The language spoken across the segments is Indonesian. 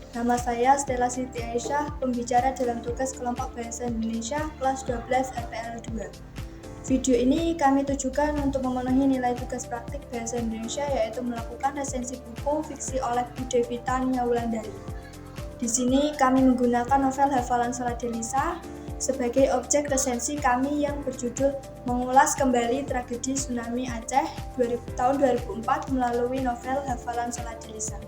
Nama saya Stella Siti Aisyah, pembicara dalam tugas kelompok Bahasa Indonesia kelas 12 RPL 2. Video ini kami tujukan untuk memenuhi nilai tugas praktik Bahasa Indonesia, yaitu melakukan resensi buku fiksi oleh Bu Devita Nia Wulandari. Di sini kami menggunakan novel Hafalan Sholat Delisa sebagai objek resensi kami yang berjudul Mengulas Kembali Tragedi Tsunami Aceh tahun 2004 melalui novel Hafalan Sholat Delisa.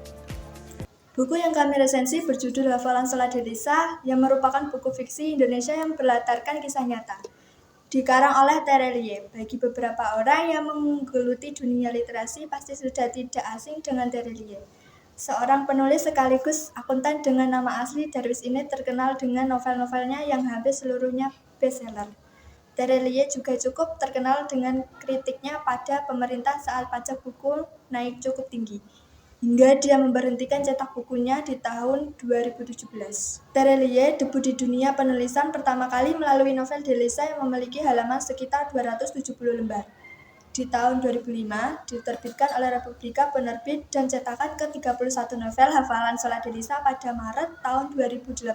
Buku yang kami resensi berjudul Hafalan Sholat Delisa, yang merupakan buku fiksi Indonesia yang berlatarkan kisah nyata. Dikarang oleh Terelie. Bagi beberapa orang yang menggeluti dunia literasi pasti sudah tidak asing dengan Terelie. Seorang penulis sekaligus akuntan dengan nama asli Darwis ini terkenal dengan novel-novelnya yang hampir seluruhnya bestseller. Terelie juga cukup terkenal dengan kritiknya pada pemerintah saat pajak buku naik cukup tinggi, hingga dia memberhentikan cetak bukunya di tahun 2017. Terelie debut di dunia penulisan pertama kali melalui novel Delisa yang memiliki halaman sekitar 270 lembar. Di tahun 2005, diterbitkan oleh Republika Penerbit dan cetakan ke-31 novel Hafalan Sholat Delisa pada Maret tahun 2018.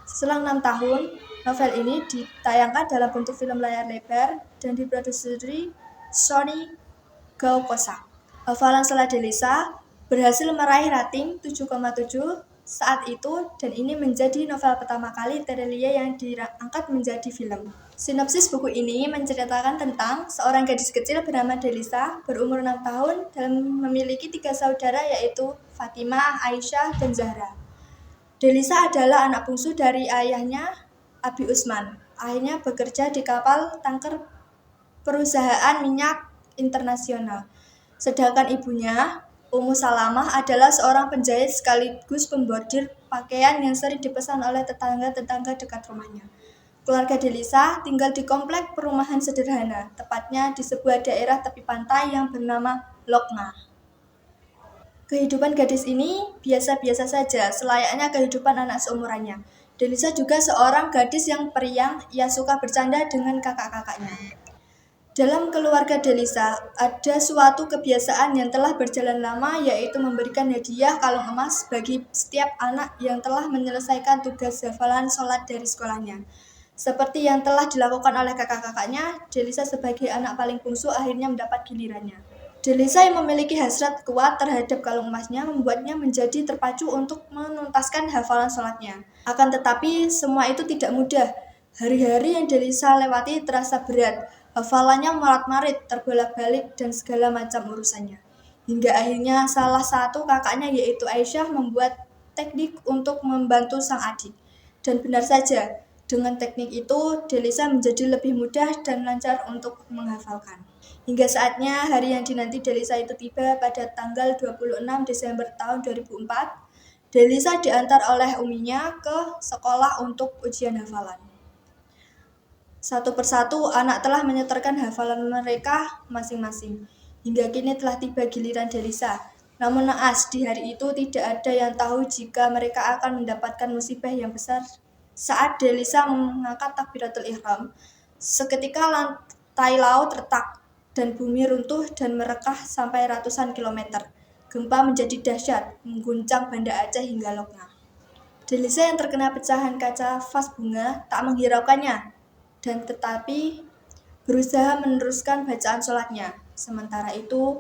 Selang 6 tahun, novel ini ditayangkan dalam bentuk film layar lebar dan diproduksi Sony Gaukosa. Hafalan Sholat Delisa berhasil meraih rating 7,7 saat itu, dan ini menjadi novel pertama kali Terelie yang diangkat menjadi film. Sinopsis buku ini menceritakan tentang seorang gadis kecil bernama Delisa, berumur 6 tahun dan memiliki 3 saudara, yaitu Fatimah, Aisyah, dan Zahra. Delisa adalah anak bungsu dari ayahnya, Abi Usman. Ayahnya bekerja di kapal tanker perusahaan minyak internasional. Sedangkan ibunya, Ummu Salamah, adalah seorang penjahit sekaligus pembordir pakaian yang sering dipesan oleh tetangga-tetangga dekat rumahnya. Keluarga Delisa tinggal di komplek perumahan sederhana, tepatnya di sebuah daerah tepi pantai yang bernama Lokna. Kehidupan gadis ini biasa-biasa saja, selayaknya kehidupan anak seumurannya. Delisa juga seorang gadis yang periang, ia suka bercanda dengan kakak-kakaknya. Dalam keluarga Delisa, ada suatu kebiasaan yang telah berjalan lama, yaitu memberikan hadiah kalung emas bagi setiap anak yang telah menyelesaikan tugas hafalan sholat dari sekolahnya. Seperti yang telah dilakukan oleh kakak-kakaknya, Delisa sebagai anak paling bungsu akhirnya mendapat gilirannya. Delisa yang memiliki hasrat kuat terhadap kalung emasnya membuatnya menjadi terpacu untuk menuntaskan hafalan sholatnya. Akan tetapi, semua itu tidak mudah. Hari-hari yang Delisa lewati terasa berat. Hafalannya morat-marit, terbolak-balik, dan segala macam urusannya. Hingga akhirnya salah satu kakaknya, yaitu Aisyah, membuat teknik untuk membantu sang adik. Dan benar saja, dengan teknik itu Delisa menjadi lebih mudah dan lancar untuk menghafalkan. Hingga saatnya hari yang dinanti Delisa itu tiba pada tanggal 26 Desember tahun 2004. Delisa diantar oleh uminya ke sekolah untuk ujian hafalan. Satu persatu anak telah menyetorkan hafalan mereka masing-masing. Hingga kini telah tiba giliran Delisa. Namun naas, di hari itu tidak ada yang tahu jika mereka akan mendapatkan musibah yang besar. Saat Delisa mengangkat takbiratul ihram, seketika lantai laut retak dan bumi runtuh dan merekah sampai ratusan kilometer. Gempa menjadi dahsyat, mengguncang Banda Aceh hingga Lokna. Delisa yang terkena pecahan kaca vas bunga tak menghiraukannya, dan tetapi berusaha meneruskan bacaan sholatnya. Sementara itu,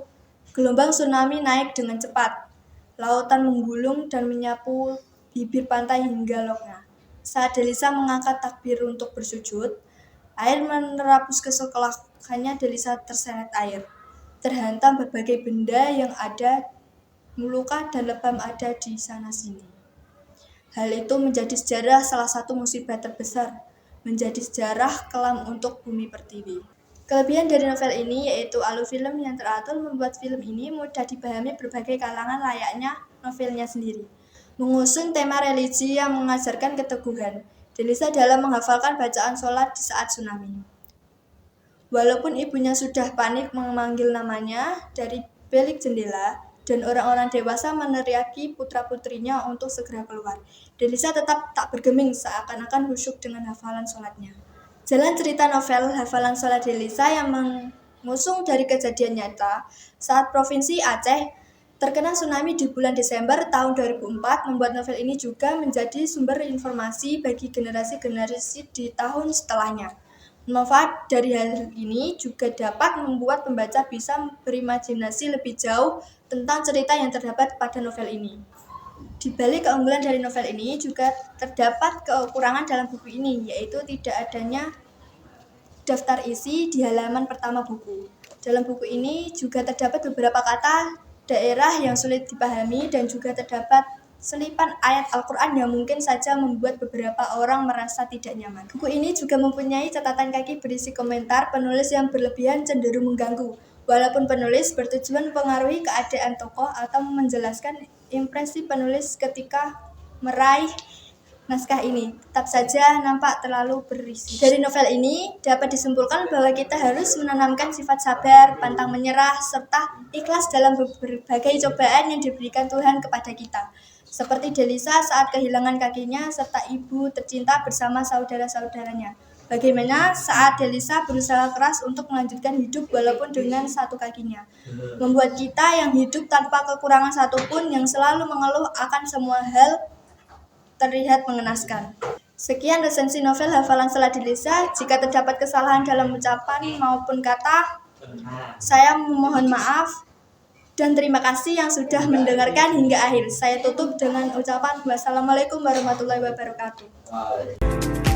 gelombang tsunami naik dengan cepat. Lautan menggulung dan menyapu bibir pantai hingga Lokna. Saat Delisa mengangkat takbir untuk bersujud, air menerabus ke sekolahannya. Delisa terseret air. Terhantam berbagai benda yang ada, luka dan lebam ada di sana-sini. Hal itu menjadi sejarah salah satu musibah terbesar, menjadi sejarah kelam untuk bumi pertiwi. Kelebihan dari novel ini yaitu alur film yang teratur membuat film ini mudah dipahami berbagai kalangan layaknya novelnya sendiri. Mengusung tema religi yang mengajarkan keteguhan, Delisa dalam menghafalkan bacaan sholat di saat tsunami. Walaupun ibunya sudah panik memanggil namanya dari bilik jendela, dan orang-orang dewasa meneriaki putra-putrinya untuk segera keluar, Delisa tetap tak bergeming, seakan-akan khusyuk dengan hafalan sholatnya. Jalan cerita novel Hafalan Sholat Delisa yang mengusung dari kejadian nyata saat Provinsi Aceh Terkena tsunami di bulan Desember tahun 2004 membuat novel ini juga menjadi sumber informasi bagi generasi-generasi di tahun setelahnya. Manfaat dari hal ini juga dapat membuat pembaca bisa berimajinasi lebih jauh tentang cerita yang terdapat pada novel ini. Di balik keunggulan dari novel ini juga terdapat kekurangan dalam buku ini, yaitu tidak adanya daftar isi di halaman pertama buku. Dalam buku ini juga terdapat beberapa kata daerah yang sulit dipahami dan juga terdapat selipan ayat Al-Quran yang mungkin saja membuat beberapa orang merasa tidak nyaman. Buku ini juga mempunyai catatan kaki berisi komentar penulis yang berlebihan cenderung mengganggu. Walaupun penulis bertujuan mempengaruhi keadaan tokoh atau menjelaskan impresi penulis ketika meraih naskah ini, tetap saja nampak terlalu berisi. Dari novel ini dapat disimpulkan bahwa kita harus menanamkan sifat sabar, pantang menyerah, serta ikhlas dalam berbagai cobaan yang diberikan Tuhan kepada kita. Seperti Delisa saat kehilangan kakinya, serta ibu tercinta bersama saudara-saudaranya. Bagaimana saat Delisa berusaha keras untuk melanjutkan hidup walaupun dengan satu kakinya. Membuat kita yang hidup tanpa kekurangan satupun, yang selalu mengeluh akan semua hal, terlihat mengenaskan. Sekian resensi novel Hafalan Salat Delisa. Jika terdapat kesalahan dalam ucapan maupun kata, saya memohon maaf dan terima kasih yang sudah mendengarkan hingga akhir. Saya tutup dengan ucapan wassalamualaikum warahmatullahi wabarakatuh.